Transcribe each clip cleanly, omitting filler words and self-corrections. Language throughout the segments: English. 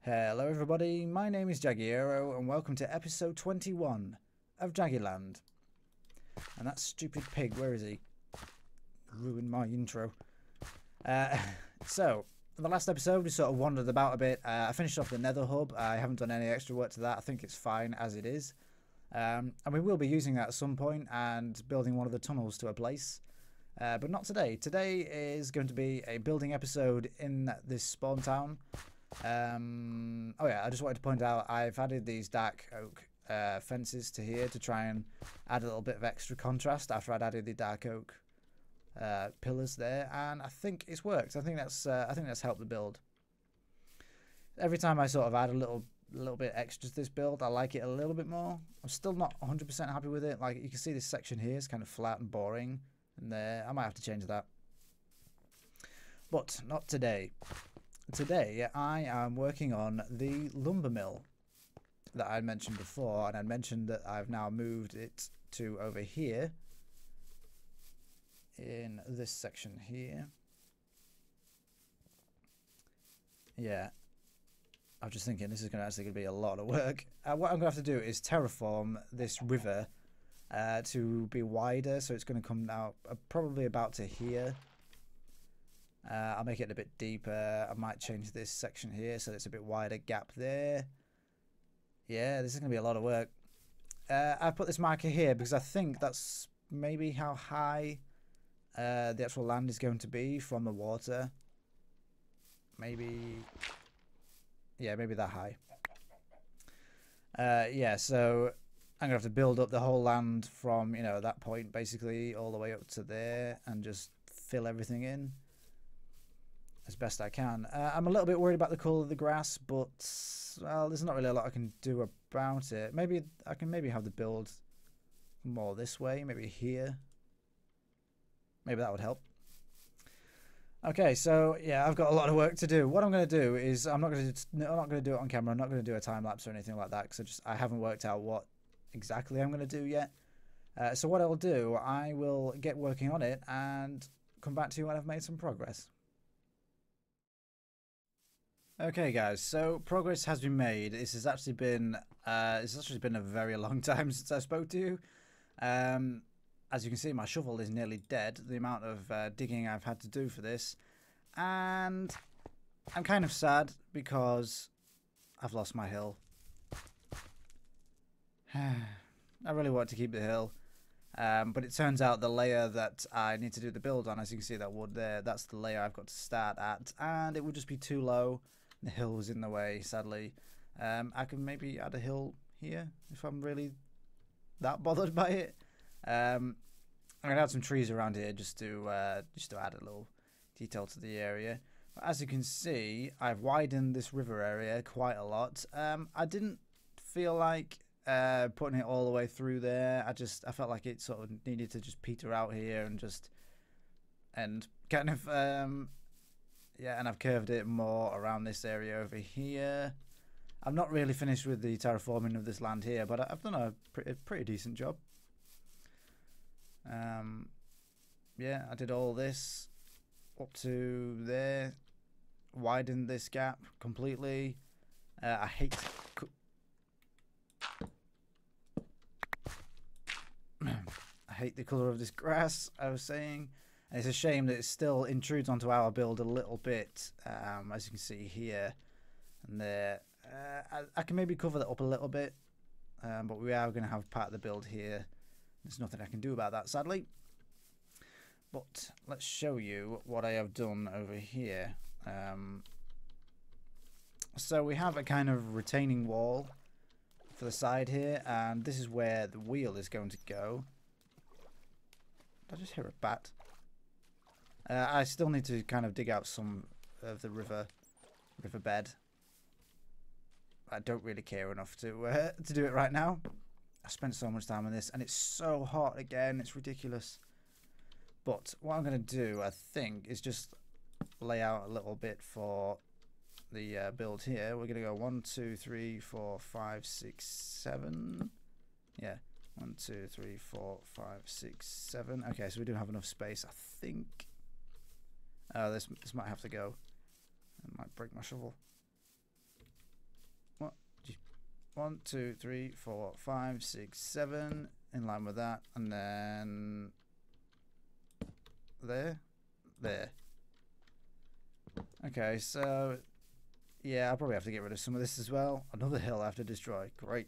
Hello everybody, my name is Jagiero and welcome to episode 21 of Jagiland. And that stupid pig, where is he? Ruined my intro. So, in the last episode we sort of wandered about a bit. I finished off the Nether Hub. I haven't done any extra work to that. I think it's fine as it is. And we will be using that at some point and building one of the tunnels to a place. But not today. Today is going to be a building episode in this spawn town. Oh yeah, I just wanted to point out I've added these dark oak fences to here to try and add a little bit of extra contrast after I'd added the dark oak pillars there, and I think it's worked. I think that's helped the build. Every time I sort of add a little bit extra to this build, I like it a little bit more. I'm still not 100% happy with it. Like you can see, this section here is kind of flat and boring, and there I might have to change that. But not today. Today I am working on the lumber mill that I mentioned before, and I mentioned that I've now moved it to over here in this section here. Yeah, I'm just thinking this is actually going to be a lot of work. What I'm going to have to do is terraform this river to be wider, so it's going to come out probably about to here. I'll make it a bit deeper. I might change this section here so it's a bit wider gap there. Yeah, this is going to be a lot of work. I put this marker here because I think that's maybe how high the actual land is going to be from the water. Maybe, yeah, maybe that high. Yeah, so I'm going to have to build up the whole land from, you know, that point basically all the way up to there and just fill everything in as best I can. I'm a little bit worried about the colour of the grass, but well, there's not really a lot I can do about it. Maybe I can have the build more this way, maybe here. Maybe that would help. Okay, so yeah, I've got a lot of work to do. What I'm going to do is I'm not going to do it on camera. I'm not going to do a time lapse or anything like that because I haven't worked out what exactly I'm going to do yet. So what I'll do, I will get working on it and come back to you when I've made some progress. Okay guys, so progress has been made. This has actually been a very long time since I spoke to you. As you can see, my shovel is nearly dead, the amount of digging I've had to do for this, and I'm kind of sad because I've lost my hill. I really want to keep the hill, but it turns out the layer that I need to do the build on, as you can see that wood there, that's the layer I've got to start at, and it would just be too low. The hill was in the way, sadly. I can maybe add a hill here if I'm really that bothered by it. I'm gonna add some trees around here just to add a little detail to the area. But as you can see, I've widened this river area quite a lot. I didn't feel like putting it all the way through there. I felt like it sort of needed to just peter out here and kind of yeah, and I've curved it more around this area over here. I'm not really finished with the terraforming of this land here, but I've done a pretty decent job. Yeah, I did all this up to there, widened this gap completely. I hate the colour of this grass, I was saying. And it's a shame that it still intrudes onto our build a little bit, as you can see here and there. I can maybe cover that up a little bit, but we are going to have part of the build here. There's nothing I can do about that, sadly. But let's show you what I have done over here. So we have a kind of retaining wall for the side here, and this is where the wheel is going to go. Did I just hear a bat? I still need to kind of dig out some of the riverbed. I don't really care enough to do it right now. I spent so much time on this, and it's so hot again. It's ridiculous. But what I'm going to do, I think, is just lay out a little bit for the build here. We're going to go 1, 2, 3, 4, 5, 6, 7. Yeah, 1, 2, 3, 4, 5, 6, 7. Okay, so we do have enough space, I think. This might have to go. I might break my shovel. 1, 2, 3, 4, 5, 6, 7 in line with that, and then there. Okay, so yeah, I'll probably have to get rid of some of this as well. Another hill I have to destroy. Great.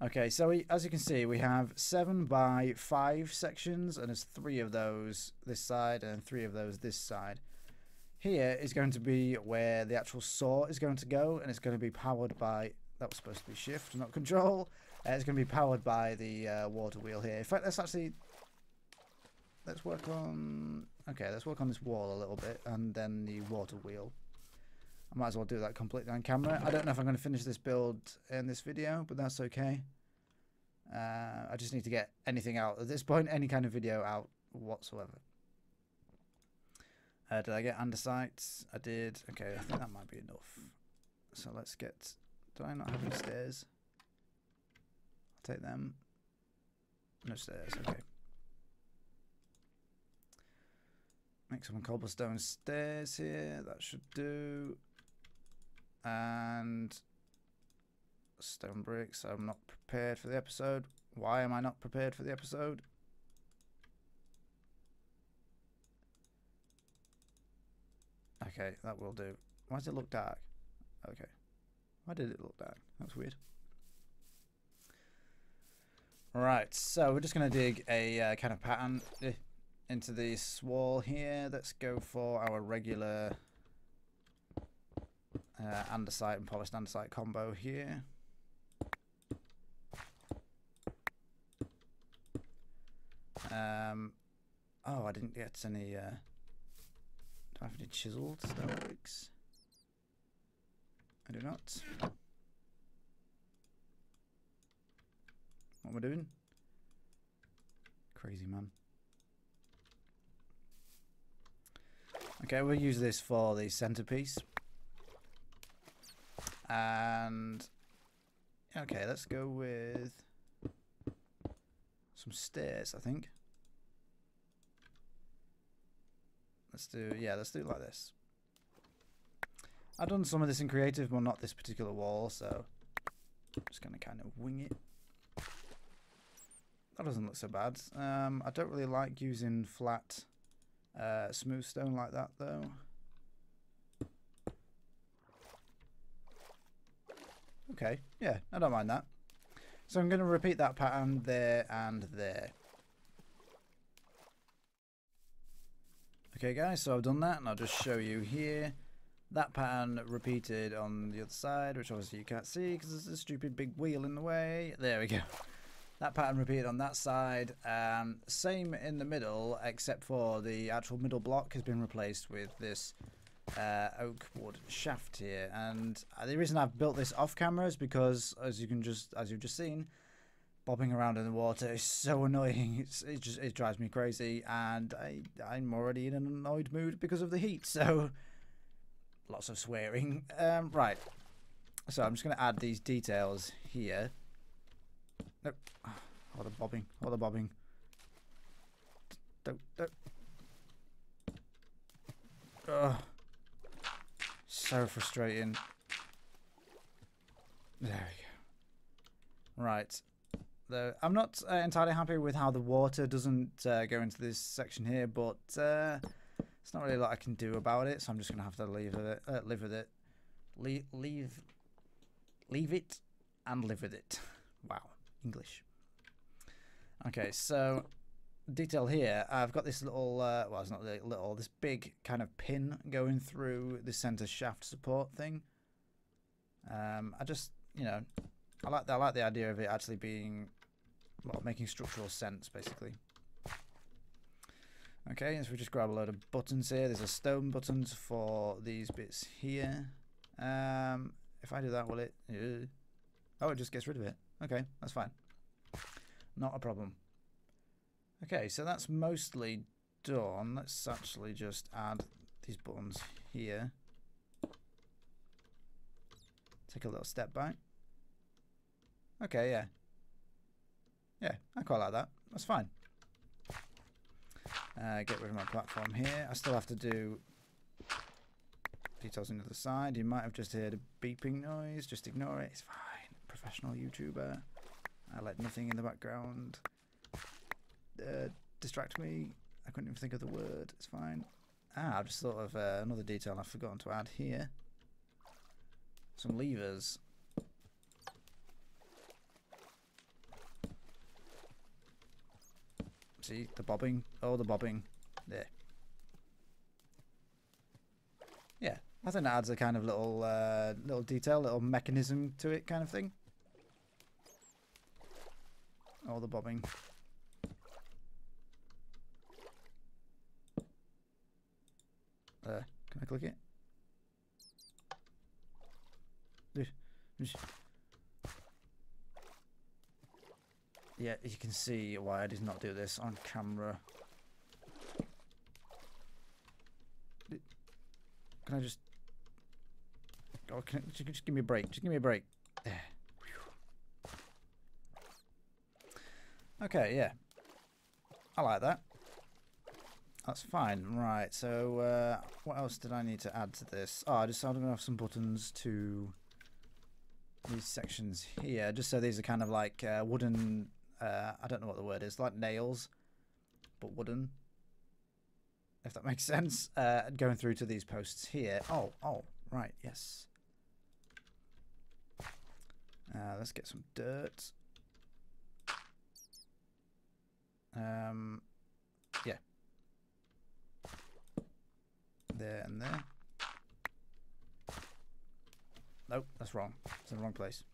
Okay, so as you can see, we have 7 by 5 sections, and there's 3 of those this side and 3 of those this side. Here is going to be where the actual saw is going to go, and it's going to be powered by, that was supposed to be shift, not control. It's going to be powered by the water wheel here. In fact, let's work on, okay, let's work on this wall a little bit, and then the water wheel. I might as well do that completely on camera. I don't know if I'm going to finish this build in this video, but that's okay. I just need to get anything out at this point, any kind of video out whatsoever. Did I get andesite? I did. Okay, I think that might be enough. So let's get... Do I not have any stairs? I'll take them. No stairs, okay. Make some cobblestone stairs here. That should do. And stone bricks. I'm not prepared for the episode. Why am I not prepared for the episode? Okay, that will do. Why does it look dark? Okay. Why did it look dark? That's weird. Right, so we're just going to dig a kind of pattern into this wall here. Let's go for our regular andesite and polished andesite combo here. Oh, I didn't get any... do I have any chiseled stone bricks? I do not. What am I doing? Crazy man. Okay, we'll use this for the centerpiece. And okay, let's go with some stairs, I think. Let's do it like this. I've done some of this in creative, but not this particular wall, so I'm just gonna kind of wing it. That doesn't look so bad. I don't really like using flat smooth stone like that though. Okay, yeah, I don't mind that. So I'm going to repeat that pattern there and there. Okay guys, so I've done that, and I'll just show you here. That pattern repeated on the other side, which obviously you can't see because there's a stupid big wheel in the way. There we go. That pattern repeated on that side. Same in the middle, except for the actual middle block has been replaced with this oak wood shaft here. And the reason I've built this off camera is because, as you've just seen, bobbing around in the water is so annoying. It drives me crazy, and I'm already in an annoyed mood because of the heat. So lots of swearing. Right. So I'm just going to add these details here. Nope. Oh, the bobbing. Oh, the bobbing. Don't. Ugh. So frustrating. There we go. Right. I'm not entirely happy with how the water doesn't go into this section here, but it's not really a lot I can do about it, so I'm just going to have to live with it. Leave it and live with it. Wow. English. Okay, so detail here, I've got this little, well, it's not little, this big kind of pin going through the center shaft support thing. I just, you know, I like the idea of it actually being, well, making structural sense, basically. Okay, so we just grab a load of buttons here. There's a stone buttons for these bits here. If I do that, will it? Oh, it just gets rid of it. Okay, that's fine. Not a problem. Okay, so that's mostly done. Let's actually just add these buttons here. Take a little step back. Okay, yeah. Yeah, I quite like that. That's fine. Get rid of my platform here. I still have to do Details on the other side. You might have just heard a beeping noise. Just ignore it. It's fine. Professional YouTuber. I let nothing in the background distract me. I couldn't even think of the word. It's fine. Ah, I've just thought of another detail I've forgotten to add here. Some levers. See the bobbing? Oh, the bobbing. There. Yeah, I think that adds a kind of little detail, little mechanism to it, kind of thing. Oh, the bobbing. Can I click it? Yeah, you can see why I did not do this on camera. Can I just... Oh, just give me a break. Just give me a break. There. Okay, yeah. I like that. That's fine. Right, so what else did I need to add to this? Oh, I'm going to have some buttons to these sections here, just so these are kind of like wooden, I don't know what the word is, like nails, but wooden, if that makes sense, going through to these posts here. Oh, right, yes. Let's get some dirt. Yeah. There and there. Nope, that's wrong. It's in the wrong place.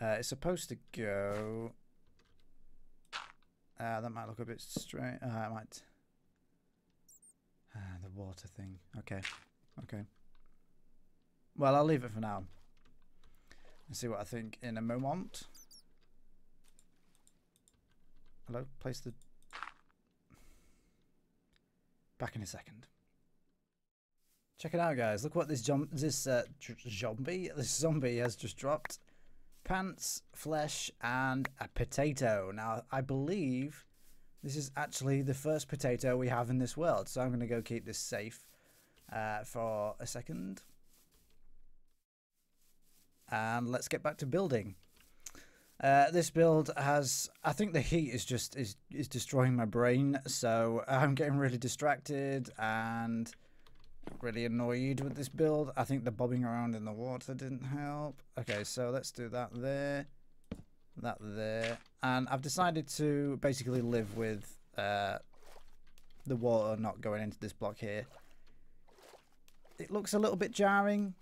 It's supposed to go... that might look a bit strange. It might... the water thing. Okay. Okay. Well, I'll leave it for now. And see what I think in a moment. Hello? Place the... Back in a second. Check it out, guys. Look what this zombie has just dropped. Pants, flesh, and a potato. Now, I believe this is actually the first potato we have in this world. So I'm going to go keep this safe for a second. And let's get back to building. This build has, I think the heat is destroying my brain, so I'm getting really distracted and really annoyed with this build. I think the bobbing around in the water didn't help. Okay, so let's do that there, that there, and I've decided to basically live with the water not going into this block here. It looks a little bit jarring.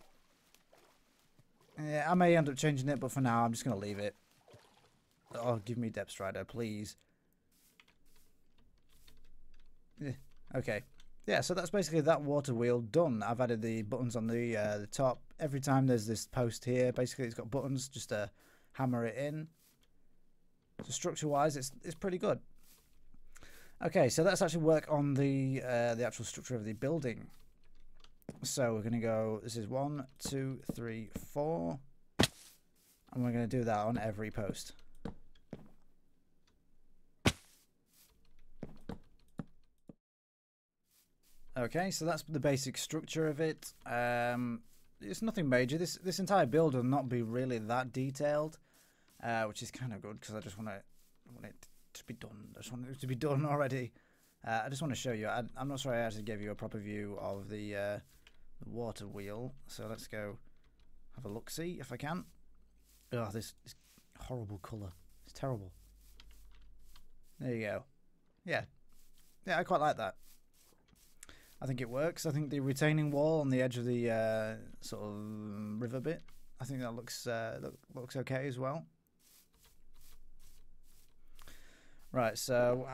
Yeah, I may end up changing it, but for now I'm just going to leave it. Oh, give me Depth Strider, please. Yeah, okay. Yeah, so that's basically that water wheel done. I've added the buttons on the top. Every time there's this post here, basically it's got buttons just to hammer it in. So structure-wise, it's pretty good. Okay, so let's actually work on the actual structure of the building. So we're going to go, this is 1, 2, 3, 4. And we're going to do that on every post. Okay, so that's the basic structure of it. It's nothing major. This entire build will not be really that detailed, which is kind of good because I just want it to be done. I just want it to be done already. I just want to show you. I'm not sure I actually gave you a proper view of the water wheel. So let's go have a look-see if I can. Oh, this horrible colour. It's terrible. There you go. Yeah, I quite like that. I think it works. I think the retaining wall on the edge of the sort of river bit, I think that looks okay as well. Right, so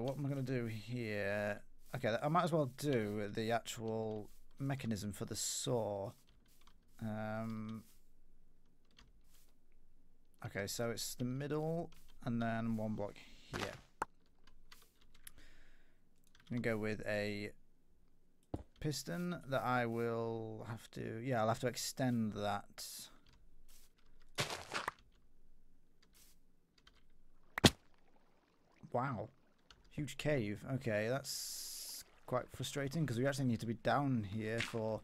what am I going to do here? Okay, I might as well do the actual mechanism for the saw. Okay, so it's the middle and then one block here. I'm going to go with a piston that I will have to, yeah, I'll have to extend that. Wow. Huge cave. Okay, that's quite frustrating because we actually need to be down here for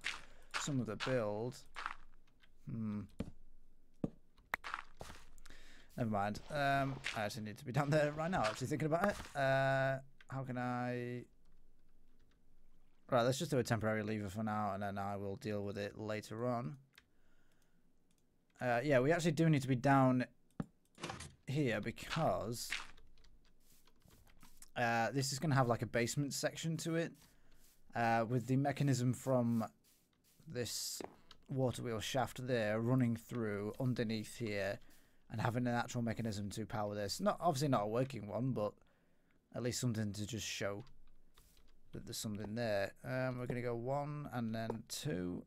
some of the build. Never mind. I actually need to be down there right now, actually thinking about it. How can I... Right, let's just do a temporary lever for now, and then I will deal with it later on. Yeah, we actually do need to be down here because this is going to have like a basement section to it. With the mechanism from this water wheel shaft there running through underneath here and having an actual mechanism to power this. Obviously not a working one, but at least something to just show that there's something there. We're going to go 1 and then 2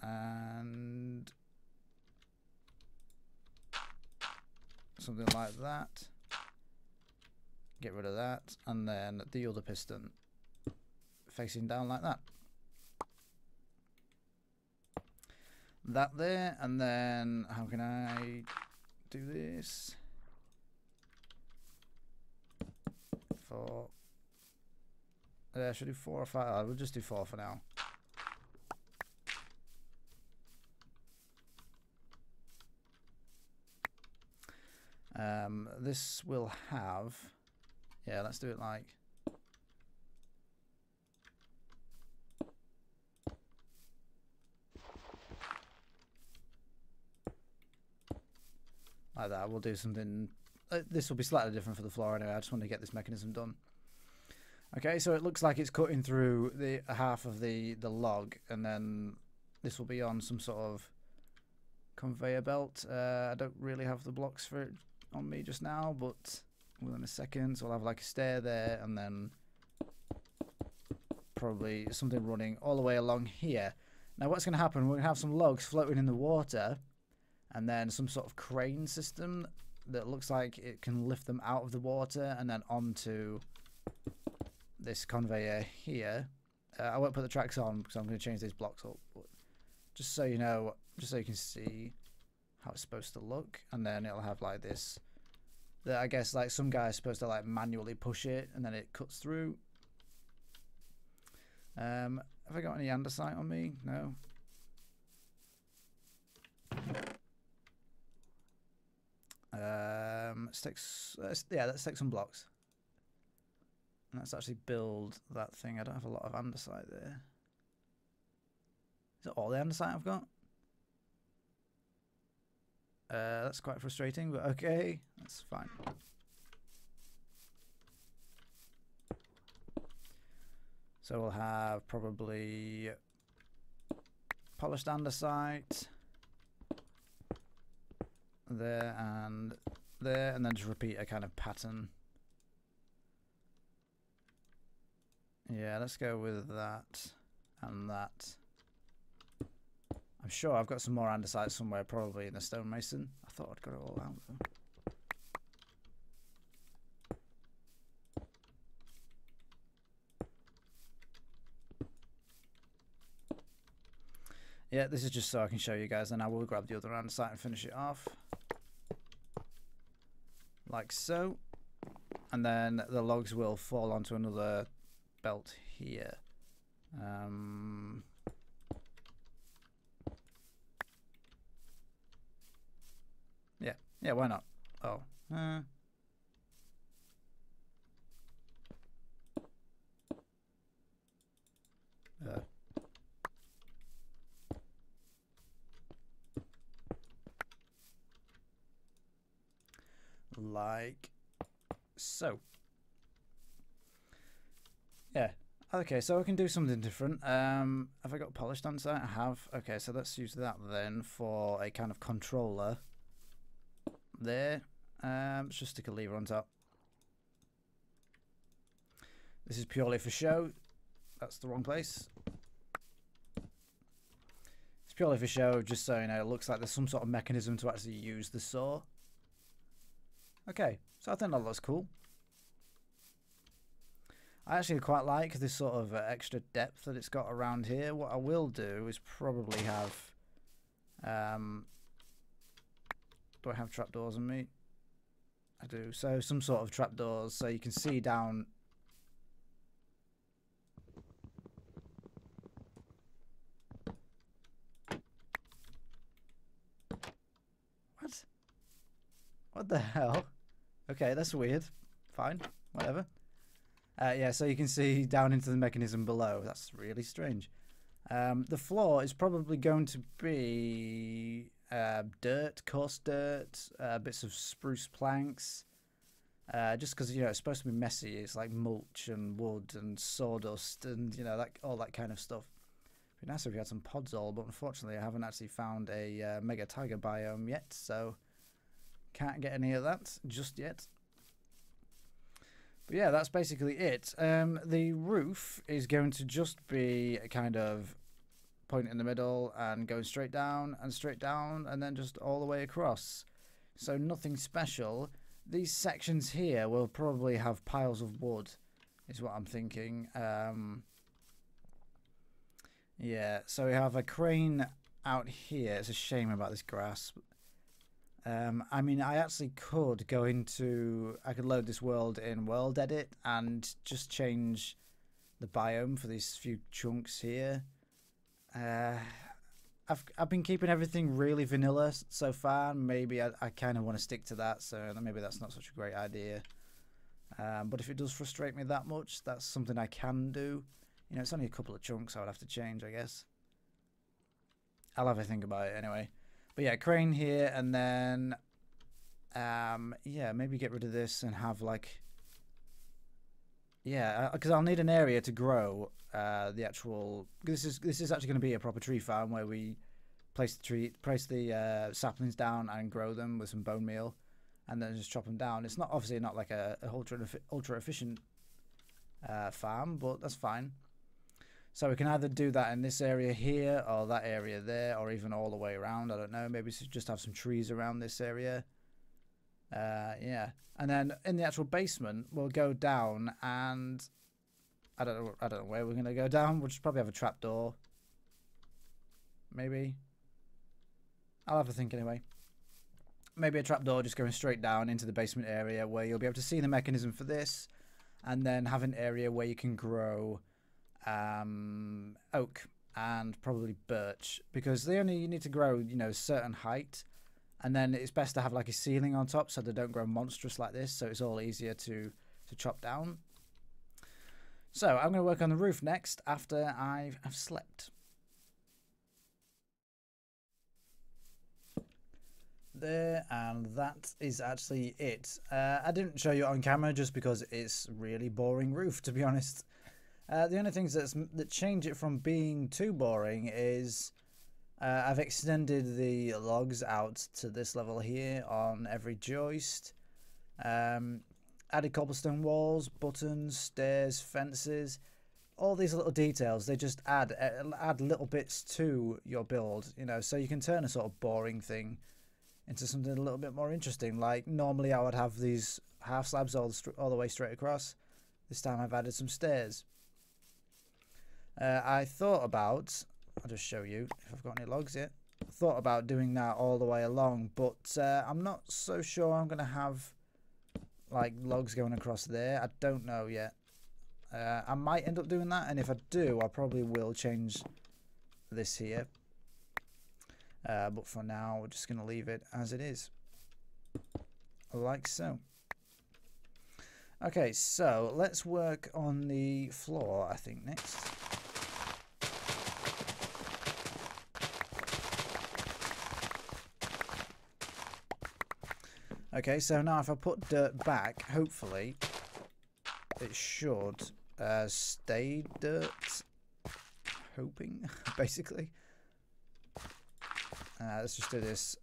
and something like that. Get rid of that, and then the other piston facing down like that. That there, and then how can I do this? 4. Should I do 4 or 5? Oh, we'll just do 4 for now. This will have... Yeah, let's do it like... like that. We'll do something... this will be slightly different for the floor anyway. I just want to get this mechanism done. Okay, so it looks like it's cutting through the half of the log, and then this will be on some sort of conveyor belt. I don't really have the blocks for it on me just now, but within a second, so we'll have like a stair there, and then probably something running all the way along here. Now what's going to happen, we're going to have some logs floating in the water, and then some sort of crane system that looks like it can lift them out of the water and then onto this conveyor here. I won't put the tracks on because I'm going to change these blocks up, but just so you know, just so you can see how it's supposed to look. And then it'll have like this, that I guess like some guy's supposed to like manually push it, and then it cuts through. Have I got any andesite on me? No. Let's take some blocks. And let's actually build that thing. I don't have a lot of andesite there. Is it all the andesite I've got? That's quite frustrating, but okay, that's fine. So we'll have probably polished andesite there, and then just repeat a kind of pattern. Yeah, let's go with that and that. I'm sure I've got some more andesite somewhere, probably in the stonemason. I thought I'd got it all out though. Yeah, this is just so I can show you guys, and I will grab the other andesite and finish it off. Like so. And then the logs will fall onto another belt here. Yeah, why not? Oh. Like so. Yeah. Okay, so I can do something different. Have I got polished andesite? I have. Okay, so let's use that then for a kind of controller. There. Let's just stick a lever on top. This is purely for show. That's the wrong place. It's purely for show, just so you know, it looks like there's some sort of mechanism to actually use the saw. Okay, so I think that looks cool. I actually quite like this sort of extra depth that it's got around here. What I will do is probably have... do I have trapdoors on me? I do. So some sort of trapdoors, so you can see down. What? What the hell? Okay, that's weird. Fine, whatever. Yeah, so you can see down into the mechanism below. That's really strange. The floor is probably going to be dirt, coarse dirt, bits of spruce planks. Just because, you know, it's supposed to be messy. It's like mulch and wood and sawdust and, you know, that all that kind of stuff. It'd be nice if we had some podzol, but unfortunately I haven't actually found a mega taiga biome yet, so can't get any of that just yet. But yeah, that's basically it. The roof is going to just be a kind of point in the middle and going straight down and then just all the way across. So nothing special. These sections here will probably have piles of wood, is what I'm thinking. Yeah, so we have a crane out here. It's a shame about this grass. I mean, I actually could go into... I could load this world in World Edit and just change the biome for these few chunks here. I've been keeping everything really vanilla so far. Maybe I kind of want to stick to that, so maybe that's not such a great idea. But if it does frustrate me that much, that's something I can do. You know, it's only a couple of chunks I would have to change, I guess. I'll have a think about it anyway. But yeah, crane here, and then yeah, maybe get rid of this and have like, yeah, because I'll need an area to grow the actual. This is actually going to be a proper tree farm where we place the saplings down and grow them with some bone meal, and then just chop them down. It's not obviously not like a ultra efficient farm, but that's fine. So we can either do that in this area here, or that area there, or even all the way around. I don't know. Maybe just have some trees around this area. Yeah. And then in the actual basement, we'll go down, and I don't know where we're gonna go down. We'll just probably have a trapdoor. Maybe. I'll have a think anyway. Maybe a trapdoor just going straight down into the basement area where you'll be able to see the mechanism for this, and then have an area where you can grow oak and probably birch, because you need to grow, you know, a certain height, and then it's best to have like a ceiling on top so they don't grow monstrous like this, so it's all easier to chop down. So I'm going to work on the roof next after I've slept. There, and that is actually it. I didn't show you on camera just because it's really boring roof, to be honest. The only things that change it from being too boring is I've extended the logs out to this level here on every joist. Added cobblestone walls, buttons, stairs, fences. All these little details, they just add little bits to your build, you know, so you can turn a sort of boring thing into something a little bit more interesting. Like normally I would have these half slabs all the way straight across. This time I've added some stairs. I thought about, I'll just show you if I've got any logs yet. I thought about doing that all the way along, but I'm not so sure I'm going to have like logs going across there. I don't know yet. I might end up doing that, and if I do, I probably will change this here. But for now, we're just going to leave it as it is. Like so. Okay, so let's work on the floor, I think, next. Okay, so now if I put dirt back, hopefully it should stay dirt. Hoping, basically. Let's just do this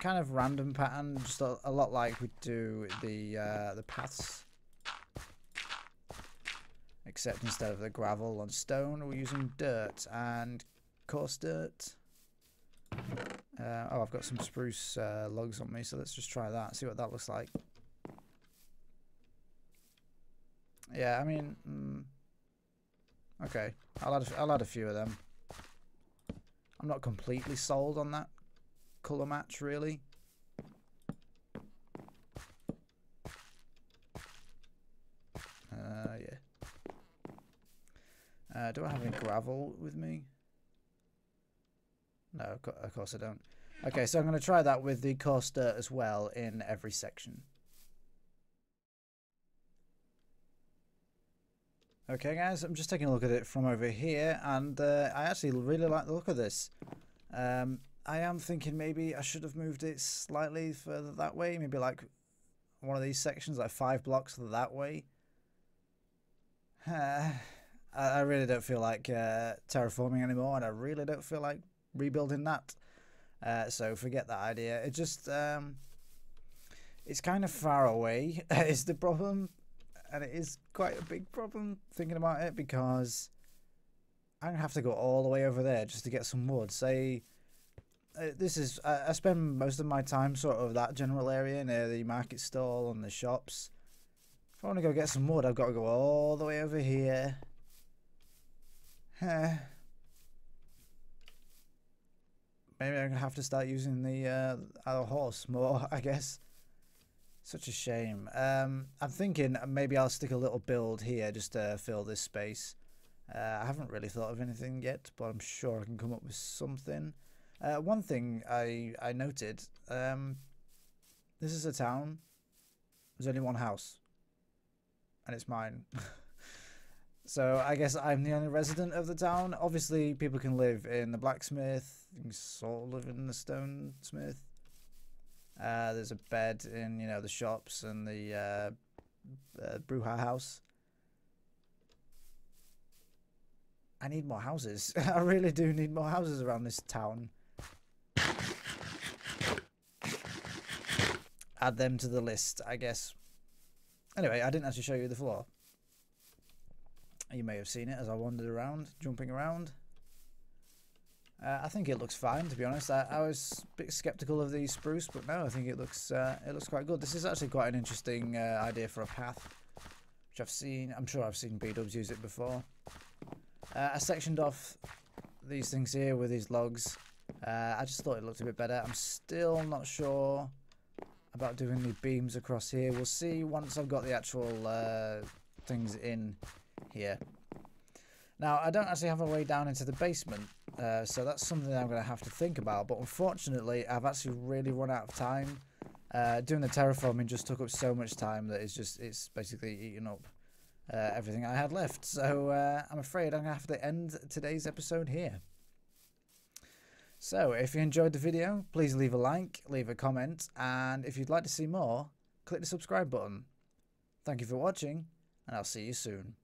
kind of random pattern, just a lot like we do the paths, except instead of the gravel and stone, we're using dirt and coarse dirt. Oh, I've got some spruce logs on me, so let's just try that, see what that looks like. Yeah, I mean, okay, I'll add a few of them. I'm not completely sold on that colour match, really. Do I have any gravel with me? No, of course I don't. Okay, so I'm going to try that with the coarse dirt as well in every section. Okay guys, I'm just taking a look at it from over here, and I actually really like the look of this. I am thinking maybe I should have moved it slightly further that way, maybe like one of these sections, like 5 blocks that way. I really don't feel like terraforming anymore, and I really don't feel like rebuilding that. So forget that idea. It just it's kind of far away is the problem. And it is quite a big problem thinking about it, because I'm going to have to go all the way over there just to get some wood. Say, this is, I spend most of my time sort of that general area near the market stall and the shops. If I want to go get some wood, I've got to go all the way over here. Maybe I'm going to have to start using the other horse more, I guess. Such a shame. I'm thinking maybe I'll stick a little build here just to fill this space. I haven't really thought of anything yet, but I'm sure I can come up with something. One thing I noted, this is a town. There's only one house, and it's mine. So I guess I'm the only resident of the town. Obviously, people can live in the blacksmith. You can sort of live in the stonesmith. There's a bed in, you know, the shops and the Bruja house. I need more houses. I really do need more houses around this town. Add them to the list, I guess. Anyway, I didn't actually show you the floor. You may have seen it as I wandered around, jumping around. I think it looks fine, to be honest. I was a bit skeptical of the spruce, but no, I think it looks quite good. This is actually quite an interesting idea for a path, which I've seen. I'm sure I've seen B-dubs use it before. I sectioned off these things here with these logs. I just thought it looked a bit better. I'm still not sure about doing the beams across here. We'll see once I've got the actual things in here. Now, I don't actually have a way down into the basement, so that's something I'm going to have to think about. But unfortunately, I've actually really run out of time. Doing the terraforming just took up so much time that it's basically eaten up everything I had left. So I'm afraid I'm going to have to end today's episode here. So if you enjoyed the video, please leave a like, leave a comment, and if you'd like to see more, click the subscribe button. Thank you for watching, and I'll see you soon.